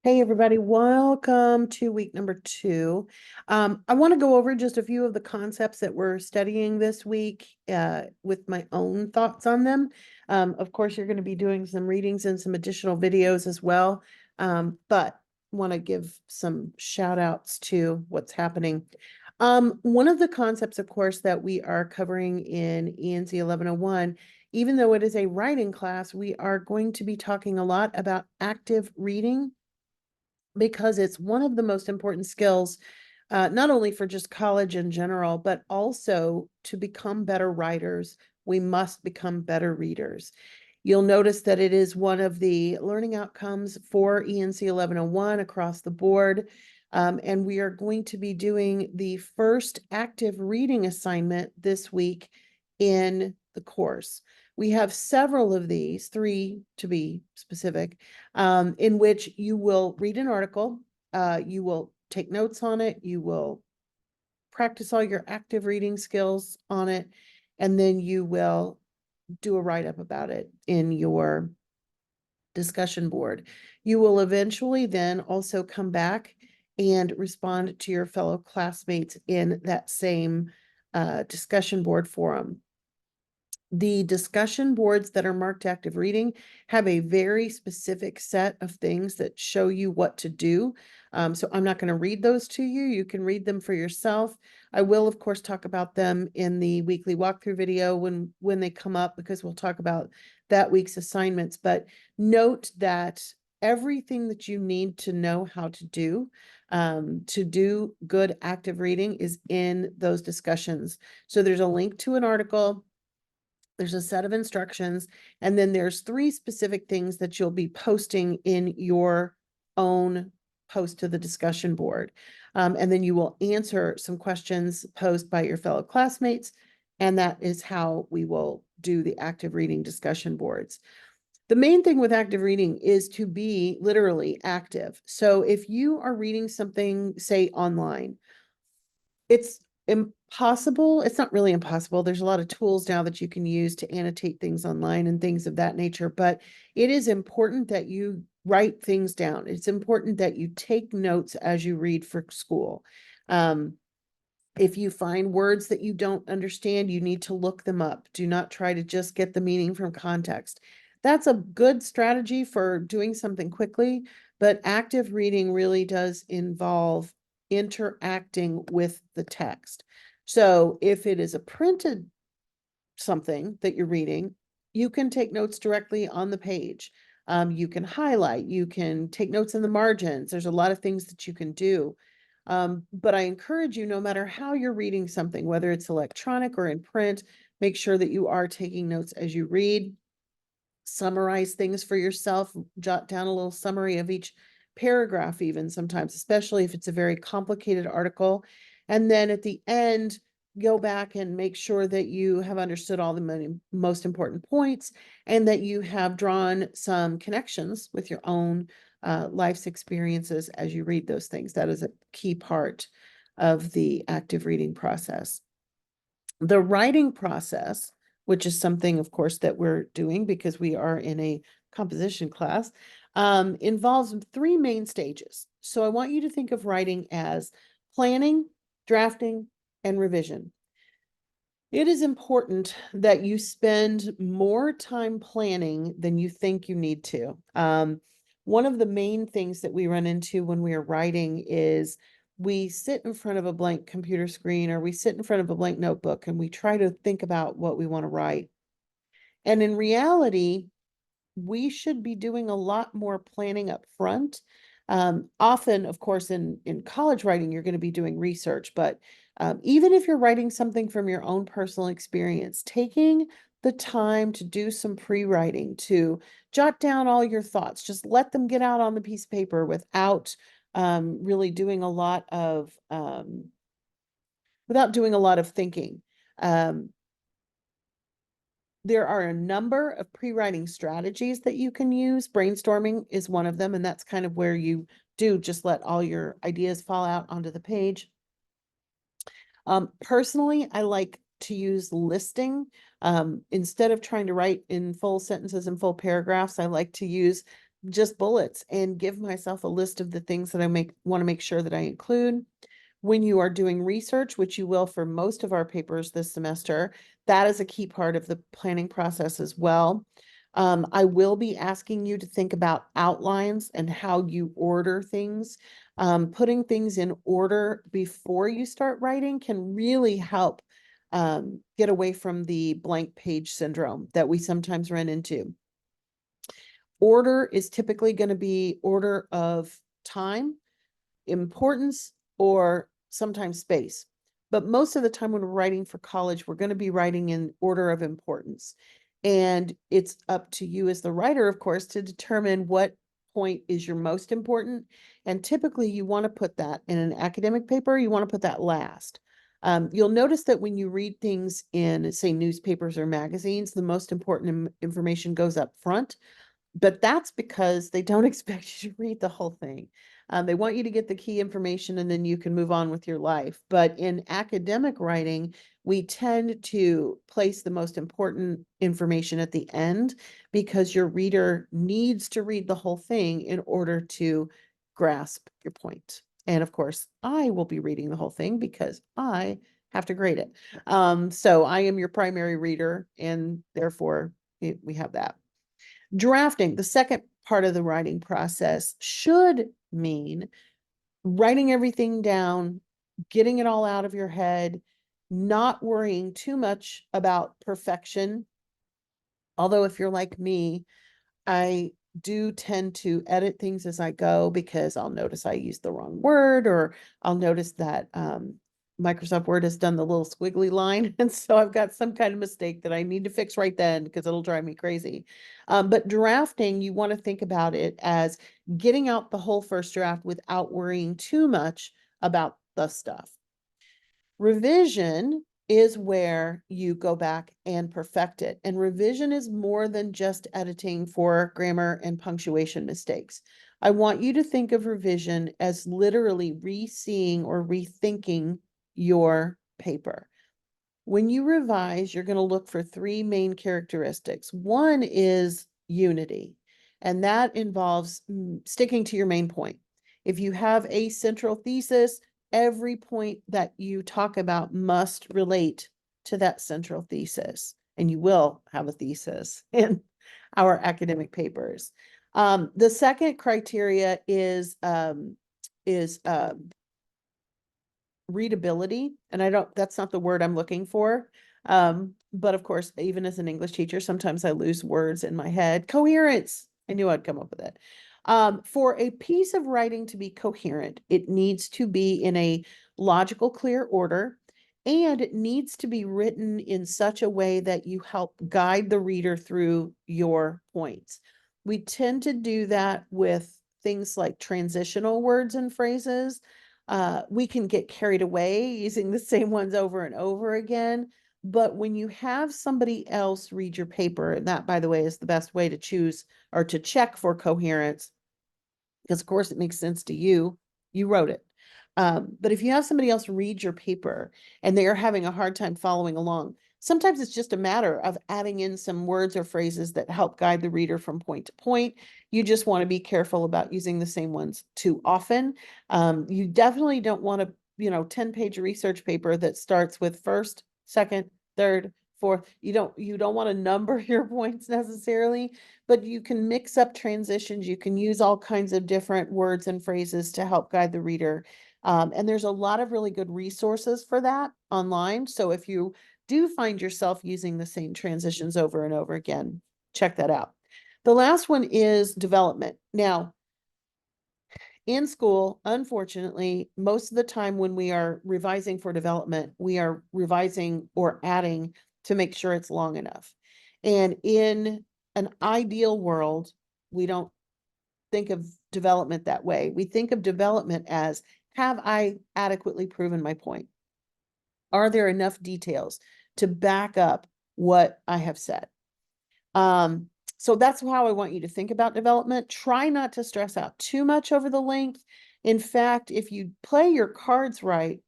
Hey, everybody, welcome to week number 2. I want to go over just a few of the concepts that we're studying this week with my own thoughts on them. Of course, you're going to be doing some readings and some additional videos as well, but want to give some shout outs to what's happening. One of the concepts, of course, that we are covering in ENC 1101, even though it is a writing class, we are going to be talking a lot about active reading because it's one of the most important skills, not only for just college in general, but also to become better writers. We must become better readers. You'll notice that it is one of the learning outcomes for ENC 1101 across the board. And we are going to be doing the first active reading assignment this week in the course. We have several of these, 3 to be specific, in which you will read an article, you will take notes on it, you will practice all your active reading skills on it, and then you will do a write-up about it in your discussion board. You will eventually then also come back and respond to your fellow classmates in that same discussion board forum. The discussion boards that are marked active reading have a very specific set of things that show you what to do. So I'm not going to read those to you. You can read them for yourself. I will, of course, talk about them in the weekly walkthrough video when they come up, because we'll talk about that week's assignments. But note that everything that you need to know how to do good active reading is in those discussions. So there's a link to an article. There's a set of instructions, and then there's 3 specific things that you'll be posting in your own post to the discussion board. And then you will answer some questions posed by your fellow classmates, and that is how we will do the active reading discussion boards. The main thing with active reading is to be literally active. So if you are reading something, say, online, it's impossible. It's not really impossible. There's a lot of tools now that you can use to annotate things online and things of that nature, but it is important that you write things down. It's important that you take notes as you read for school. If you find words that you don't understand, you need to look them up. Do not try to just get the meaning from context. That's a good strategy for doing something quickly, but active reading really does involve interacting with the text. So if it is a printed something that you're reading, you can take notes directly on the page. You can highlight, you can take notes in the margins. There's a lot of things that you can do. But I encourage you, no matter how you're reading something, whether it's electronic or in print, make sure that you are taking notes as you read. Summarize things for yourself, jot down a little summary of each paragraph, even sometimes, especially if it's a very complicated article. And then at the end, go back and make sure that you have understood all the most important points and that you have drawn some connections with your own life's experiences as you read those things. That is a key part of the active reading process. The writing process, which is something, of course, that we're doing because we are in a composition class, involves 3 main stages. So I want you to think of writing as planning, drafting, and revision. It is important that you spend more time planning than you think you need to. One of the main things that we run into when we are writing is we sit in front of a blank computer screen or we sit in front of a blank notebook and we try to think about what we want to write. And in reality, we should be doing a lot more planning up front. Often, of course, in college writing, you're going to be doing research, but even if you're writing something from your own personal experience, taking the time to do some pre-writing, to jot down all your thoughts, just let them get out on the piece of paper without really doing a lot of thinking. There are a number of pre-writing strategies that you can use. Brainstorming is one of them, and that's kind of where you do just let all your ideas fall out onto the page. Personally, I like to use listing. Instead of trying to write in full sentences and full paragraphs, I like to use just bullets and give myself a list of the things that I want to make sure that I include. When you are doing research, which you will for most of our papers this semester, that is a key part of the planning process as well. I will be asking you to think about outlines and how you order things. Putting things in order before you start writing can really help get away from the blank page syndrome that we sometimes run into. Order is typically going to be order of time, importance, or sometimes space. But most of the time when we're writing for college, we're going to be writing in order of importance. And it's up to you as the writer, of course, to determine what point is your most important. And typically you want to put that in an academic paper, you want to put that last. You'll notice that when you read things in, say, newspapers or magazines, the most important information goes up front. But that's because they don't expect you to read the whole thing. They want you to get the key information and then you can move on with your life. But in academic writing, we tend to place the most important information at the end because your reader needs to read the whole thing in order to grasp your point. And of course, I will be reading the whole thing because I have to grade it. So I am your primary reader, and therefore we have that. Drafting, the second part of the writing process, should mean writing everything down, getting it all out of your head, not worrying too much about perfection. Although if you're like me, I do tend to edit things as I go because I'll notice I used the wrong word, or I'll notice that Microsoft Word has done the little squiggly line. And so I've got some kind of mistake that I need to fix right then because it'll drive me crazy. But drafting, you want to think about it as getting out the whole first draft without worrying too much about the stuff. Revision is where you go back and perfect it. And revision is more than just editing for grammar and punctuation mistakes. I want you to think of revision as literally re-seeing or rethinking your paper. When you revise, you're going to look for three main characteristics. One is unity, and that involves sticking to your main point. If you have a central thesis, every point that you talk about must relate to that central thesis, and you will have a thesis in our academic papers. The second criteria is readability, and that's not the word I'm looking for. But of course, even as an English teacher, sometimes I lose words in my head. Coherence. I knew I'd come up with it. For a piece of writing to be coherent, it needs to be in a logical, clear order, and it needs to be written in such a way that you help guide the reader through your points. We tend to do that with things like transitional words and phrases. We can get carried away using the same ones over and over again. But when you have somebody else read your paper, and that, by the way, is the best way to choose or to check for coherence, because of course it makes sense to you, you wrote it. But if you have somebody else read your paper and they are having a hard time following along, sometimes it's just a matter of adding in some words or phrases that help guide the reader from point to point. You just want to be careful about using the sdon't ones too often. You definitely don't want a 10-page research paper that starts with first, second, third, fourth. You don't want to number your points necessarily, but you can mix up transitions. You can use all kinds of different words and phrases to help guide the reader. And there's a lot of really good resources for that online. So if you do find yourself using the same transitions over and over again, check that out. The last one is development. Now, in school, unfortunately, most of the time when we are revising for development, we are revising or adding to make sure it's long enough. And in an ideal world, we don't think of development that way. We think of development as, have I adequately proven my point? Are there enough details to back up what I have said? So that's how I want you to think about development. Try not to stress out too much over the length. In fact, if you play your cards right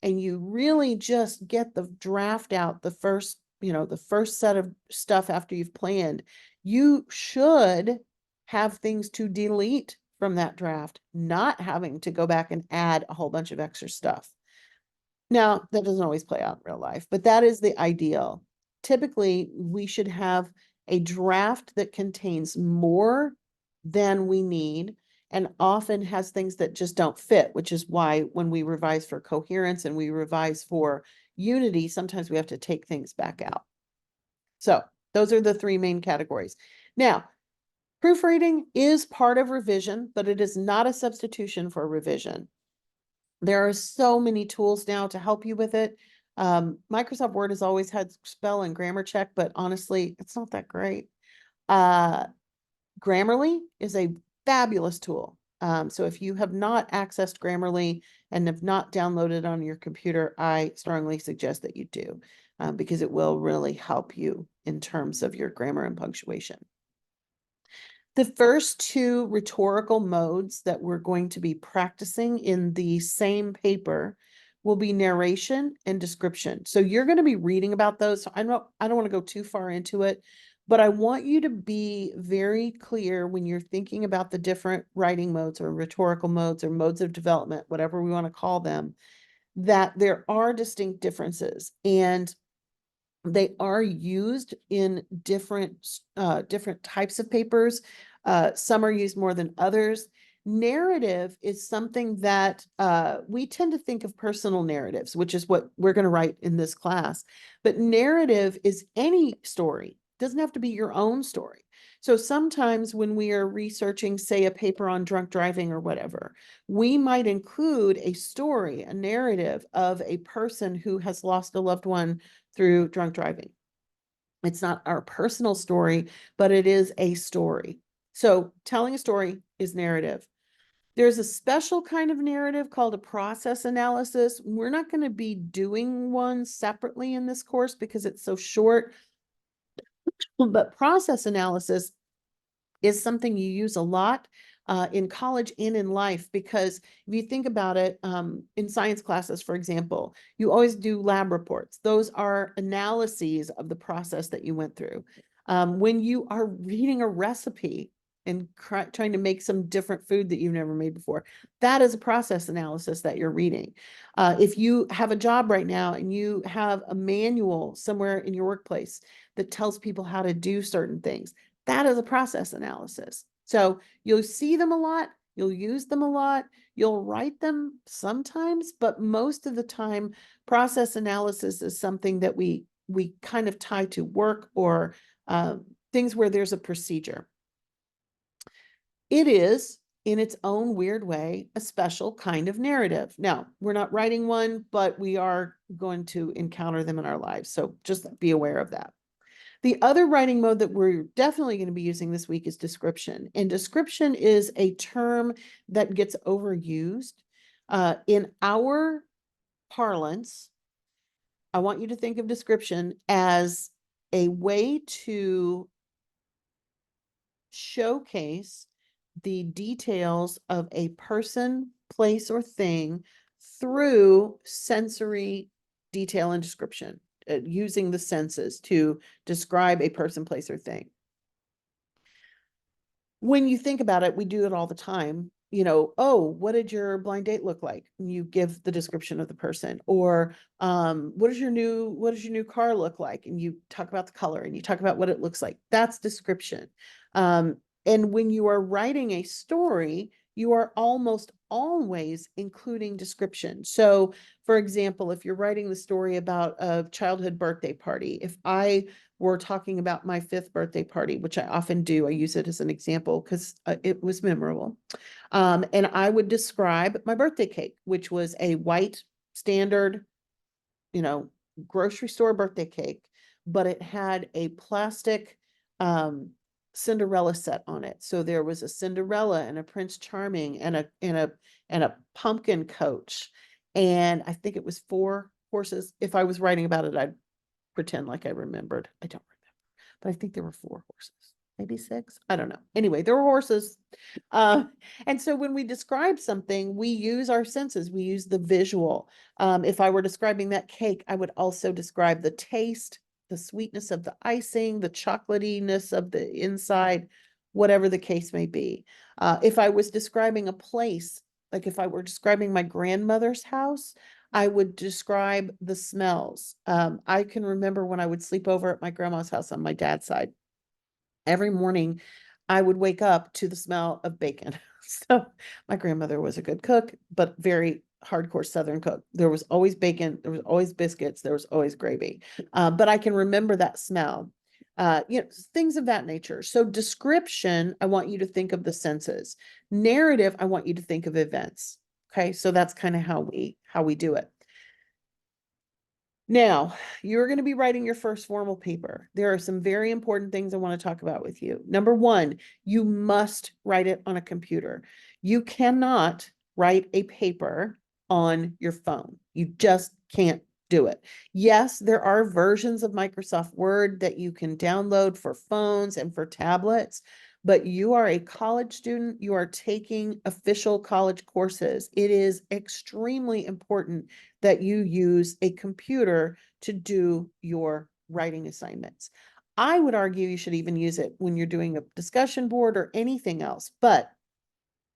and you really just get the draft out the first set of stuff after you've planned, you should have things to delete from that draft, not having to go back and add a whole bunch of extra stuff. Now, that doesn't always play out in real life, but that is the ideal. Typically, we should have a draft that contains more than we need and often has things that just don't fit, which is why when we revise for coherence and we revise for unity, sometimes we have to take things back out. So those are the three main categories. Now, proofreading is part of revision, but it is not a substitution for revision. There are so many tools now to help you with it. Microsoft Word has always had spell and grammar check, but honestly, it's not that great. Grammarly is a fabulous tool. So if you have not accessed Grammarly and have not downloaded on your computer, I strongly suggest that you do, because it will really help you in terms of your grammar and punctuation. The first two rhetorical modes that we're going to be practicing in the same paper will be narration and description. So you're going to be reading about those. So I don't want to go too far into it, but I want you to be very clear when you're thinking about the different writing modes or rhetorical modes or modes of development, whatever we want to call them, that there are distinct differences. And they are used in different types of papers. Some are used more than others. Narrative is something that we tend to think of personal narratives, which is what we're going to write in this class. But narrative is any story. It doesn't have to be your own story. So sometimes when we are researching, say, a paper on drunk driving or whatever, we might include a story, a narrative of a person who has lost a loved one through drunk driving. It's not our personal story, but it is a story. So telling a story is narrative. There's a special kind of narrative called a process analysis. We're not going to be doing one separately in this course because it's so short, but process analysis is something you use a lot in college and in life, because if you think about it, in science classes, for example, you always do lab reports. Those are analyses of the process that you went through. When you are reading a recipe and trying to make some different food that you've never made before, that is a process analysis that you're reading. If you have a job right now and you have a manual somewhere in your workplace that tells people how to do certain things, that is a process analysis. So you'll see them a lot, you'll use them a lot, you'll write them sometimes, but most of the time, process analysis is something that we kind of tie to work or things where there's a procedure. It is, in its own weird way, a special kind of narrative. Now, we're not writing one, but we are going to encounter them in our lives. So just be aware of that. The other writing mode that we're definitely going to be using this week is description. And description is a term that gets overused. In our parlance, I want you to think of description as a way to showcase the details of a person, place, or thing through sensory detail and description, using the senses to describe a person, place, or thing. When you think about it, we do it all the time. You know, oh, what did your blind date look like? And you give the description of the person. Or what does your new car look like? And you talk about the color and you talk about what it looks like. That's description. And when you are writing a story, you are almost always including description. So, for example, if you're writing the story about a childhood birthday party, if I were talking about my 5th birthday party, which I often do, I use it as an example because it was memorable. And I would describe my birthday cake, which was a white standard, grocery store birthday cake, but it had a plastic Cinderella set on it. So there was a Cinderella and a Prince Charming and a pumpkin coach. And I think it was 4 horses. If I was writing about it, I'd pretend like I remembered. I don't remember, but I think there were 4 horses, maybe 6. I don't know. Anyway, there were horses. And so when we describe something, we use our senses. We use the visual. If I were describing that cake, I would also describe the taste, the sweetness of the icing, the chocolatiness of the inside, whatever the case may be. If I was describing a place, like if I were describing my grandmother's house, I would describe the smells. I can remember when I would sleep over at my grandma's house on my dad's side. Every morning I would wake up to the smell of bacon. So my grandmother was a good cook, but very hardcore Southern cook. There was always bacon, there was always biscuits, there was always gravy. But I can remember that smell. Things of that nature. So description, I want you to think of the senses. Narrative, I want you to think of events. Okay, so that's kind of how we do it. Now, you're going to be writing your first formal paper. There are some very important things I want to talk about with you. Number one, you must write it on a computer. You cannot write a paper on your phone. You just can't do it. Yes, there are versions of Microsoft Word that you can download for phones and for tablets, but you are a college student. You are taking official college courses. It is extremely important that you use a computer to do your writing assignments. I would argue you should even use it when you're doing a discussion board or anything else. But,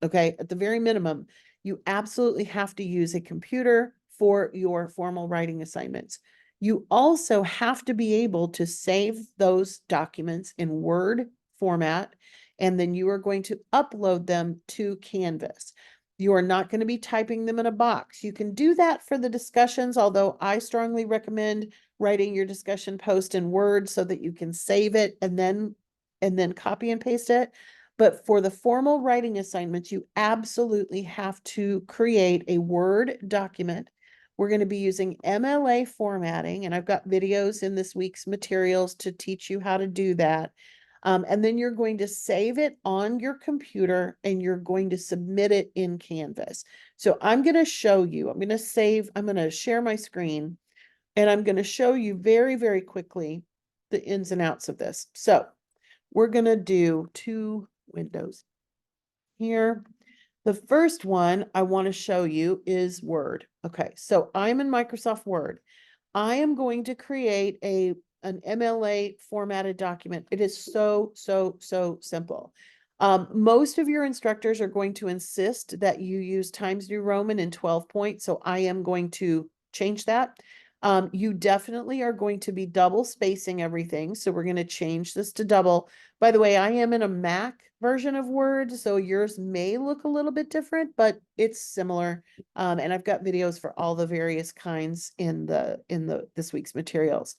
okay, at the very minimum, you absolutely have to use a computer for your formal writing assignments. You also have to be able to save those documents in Word format, and then you are going to upload them to Canvas. You are not going to be typing them in a box. You can do that for the discussions, although I strongly recommend writing your discussion post in Word so that you can save it and then copy and paste it. But for the formal writing assignments, you absolutely have to create a Word document. We're going to be using MLA formatting, and I've got videos in this week's materials to teach you how to do that. And then you're going to save it on your computer and you're going to submit it in Canvas. So I'm going to show you, I'm going to share my screen and I'm going to show you very, very quickly the ins and outs of this. So we're going to do 2 windows here. The first one I want to show you is Word. Okay, so I'm in Microsoft Word. I am going to create an MLA formatted document. It is so simple. Most of your instructors are going to insist that you use Times New Roman in 12 point, so I am going to change that. You definitely are going to be double spacing everything, so we're going to change this to double. By the way, I am in a Mac version of Word, so yours may look a little bit different, but it's similar. And I've got videos for all the various kinds in this week's materials.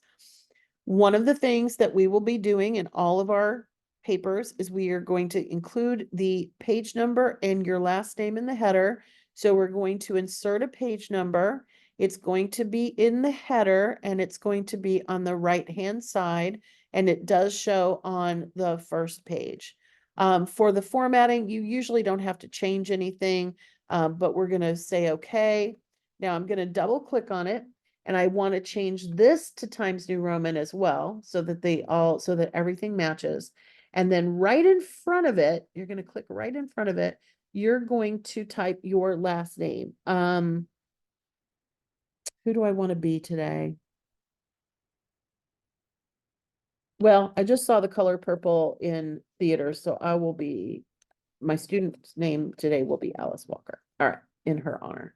One of the things that we will be doing in all of our papers is we are going to include the page number and your last name in the header. So we're going to insert a page number. It's going to be in the header and it's going to be on the right-hand side, and it does show on the first page. For the formatting, you usually don't have to change anything, but we're going to say okay. Now I'm going to double click on it, and I want to change this to Times New Roman as well, so that everything matches. And then right in front of it, you're going to click right in front of it. You're going to type your last name. Who do I want to be today? Well, I just saw the color purple in theater, so my student's name today will be Alice Walker. All right, in her honor.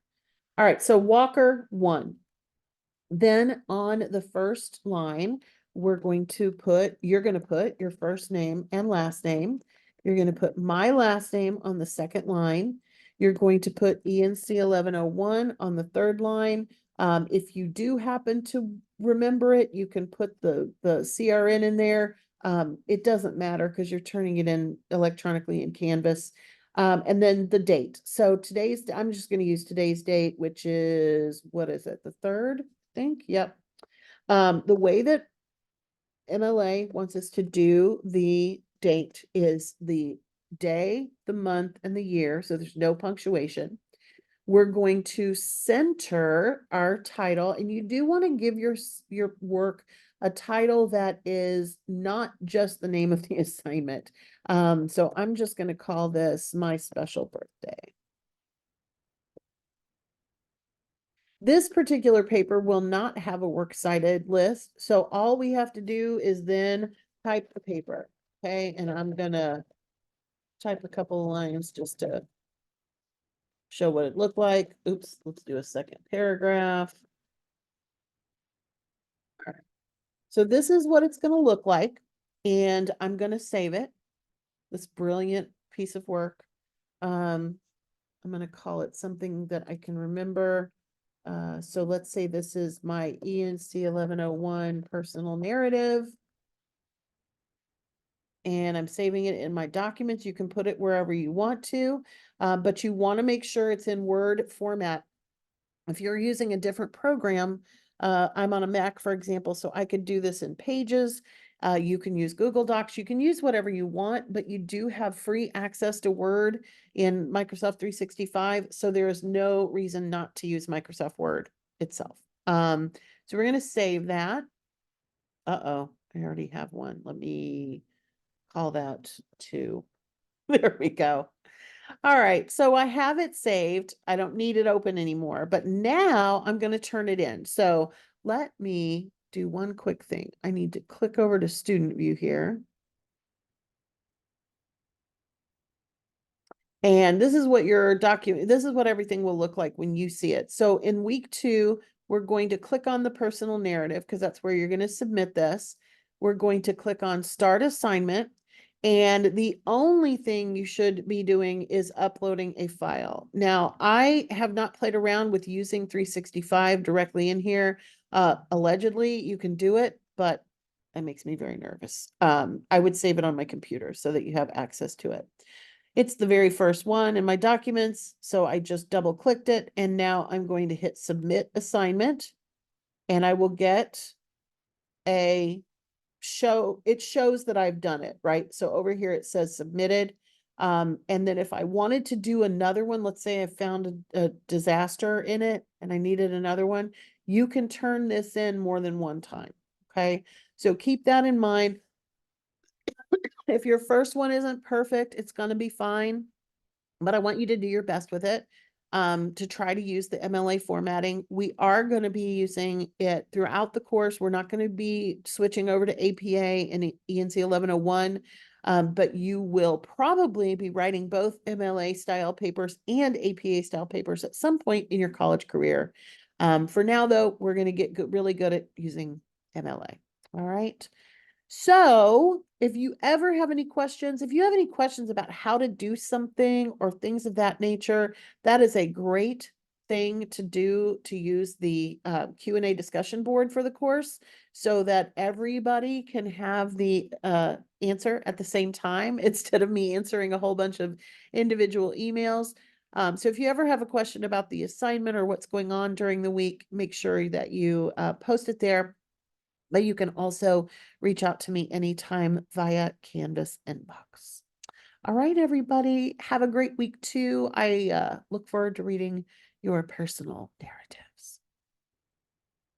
All right, so Walker 1. Then on the first line, you're going to put your first name and last name. You're going to put my last name on the second line. You're going to put ENC1101 on the third line. If you do happen to remember it, you can put the CRN in there. It doesn't matter because you're turning it in electronically in Canvas. And then the date. So I'm just going to use today's date, which is, what is it? The 3rd, I think. Yep. The way that MLA wants us to do the date is the day, the month, and the year. So there's no punctuation. We're going to center our title, and you do want to give your work a title that is not just the name of the assignment. So I'm just going to call this My Special Birthday. This particular paper will not have a works cited list, so all we have to do is then type the paper. Okay, and I'm gonna type a couple of lines just to show what it looked like. Oops, let's do a second paragraph. All right. So this is what it's going to look like, and I'm going to save it. This brilliant piece of work. I'm going to call it something that I can remember. So let's say this is my ENC1101 personal narrative. And I'm saving it in my documents. You can put it wherever you want to, but you want to make sure it's in Word format. If you're using a different program, I'm on a Mac, for example, so I could do this in Pages. You can use Google Docs. You can use whatever you want, but you do have free access to Word in Microsoft 365. So there is no reason not to use Microsoft Word itself. So we're going to save that. Uh-oh, I already have one. Let me call that 2. There we go. All right, so I have it saved. I don't need it open anymore, but now I'm going to turn it in. So let me do one quick thing. I need to click over to student view here. And this is what your document, this is what everything will look like when you see it. So in week 2, we're going to click on the personal narrative because that's where you're going to submit this. We're going to click on start assignment. And the only thing you should be doing is uploading a file. Now, I have not played around with using 365 directly in here. Allegedly, you can do it, but that makes me very nervous. I would save it on my computer so that you have access to it. It's the very first one in my documents, so I just double clicked it, and now I'm going to hit submit assignment, and I will get a it shows that I've done it, right? So over here it says submitted. And then if I wanted to do another one, let's say I found a disaster in it and I needed another one, you can turn this in more than one time. Okay. So keep that in mind. If your first one isn't perfect, it's going to be fine, but I want you to do your best with it to try to use the MLA formatting. We are going to be using it throughout the course. We're not going to be switching over to APA and ENC 1101, but you will probably be writing both MLA style papers and APA style papers at some point in your college career. For now, though, we're going to get really good at using MLA. All right. So if you ever have any questions, if you have any questions about how to do something or things of that nature, that is a great thing to do, to use the Q&A discussion board for the course so that everybody can have the answer at the same time instead of me answering a whole bunch of individual emails. So if you ever have a question about the assignment or what's going on during the week, make sure that you post it there. But you can also reach out to me anytime via Canvas inbox. All right, everybody, have a great week too. I look forward to reading your personal narrative.